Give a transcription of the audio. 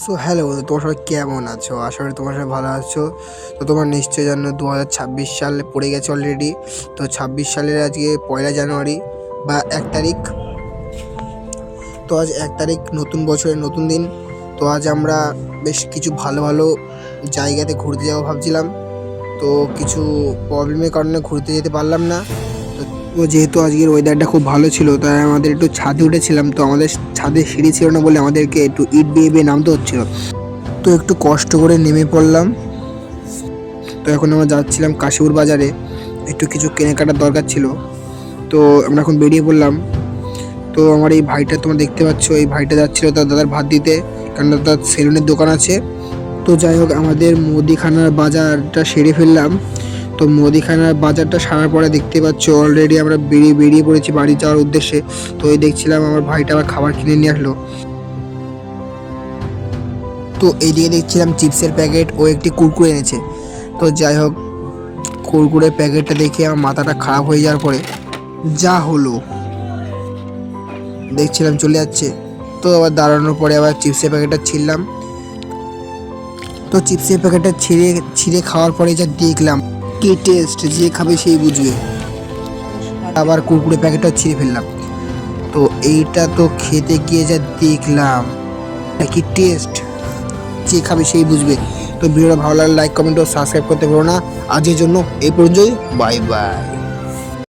So hello বন্ধু, তোমার সবাই কেমন আছো? আশা করি তোমার সবাই ভালো আছো। তো তোমার নিশ্চয়ই জানো 2026 সাল পড়ে গেছে অলরেডি। তো 26 সালের আজকে 1 জানুয়ারি বা 1 তারিখ। তো আজ 1 তারিখ, নতুন বছরের নতুন দিন। তো আজ আমরা বেশ কিছু ভালো ভালো জায়গাতে ঘুরতে যাবো ভাবছিলাম। তো কিছু প্রবলেমের কারণে ঘুরতে যেতে পারলাম না। তো যেহেতু আজকের ওয়েদারটা খুব ভালো ছিল, তাই আমাদের একটু ছাদে উঠেছিলাম। তো আমাদের ছাদে সিঁড়ি ছিল না বলে আমাদেরকে একটু ইট বেয়ে বেয়ে নামতে হচ্ছিল। তো একটু কষ্ট করে নেমে পড়লাম। তো এখন আমরা যাচ্ছিলাম কাশীপুর বাজারে, একটু কিছু কেনাকাটার দরকার ছিল। তো আমরা এখন বেরিয়ে পড়লাম। তো আমার এই ভাইটা তোমরা দেখতে পাচ্ছ, এই ভাইটা যাচ্ছিল তার দাদার ভাত দিতে, কারণ তার সেলুনের দোকান আছে। তো যাই হোক, আমাদের মুদিখানার বাজারটা সেরে ফেললাম। তো মুদিখানার বাজারটা সারার পরে দেখতে পাচ্ছ অলরেডি আমরা বেরিয়ে পড়েছি বাড়ি যাওয়ার উদ্দেশ্যে। তো এই দেখছিলাম আমার ভাইটা আবার খাবার কিনে নিয়ে আসলো। তো এইদিকে দেখছিলাম চিপসের প্যাকেট ও একটি কুরকুরে এনেছে। তো যাই হোক, কুরকুরের প্যাকেটটা দেখে আমার মাথাটা খারাপ হয়ে যাওয়ার পরে যা হলো দেখছিলাম চলে যাচ্ছে। তো আবার দাঁড়ানোর পরে আবার চিপসের প্যাকেটটা ছিঁড়লাম। তো চিপসের প্যাকেটটা ছিঁড়ে খাওয়ার পরে যা দেখলাম, কি টেস্ট, যে খাবে সেই বুঝবে। আবার কুরকুরে প্যাকেটটা ছিঁড়ে ফেললাম। তো এইটা তো খেতে গিয়ে যা দেখলাম, কি টেস্ট, যে খাবে সেই বুঝবে। তো ভিডিওটা ভালো লাগলে লাইক, কমেন্ট ও সাবস্ক্রাইব করতে ভুলো না। আজকের জন্য এই পর্যন্তই, বাই বাই।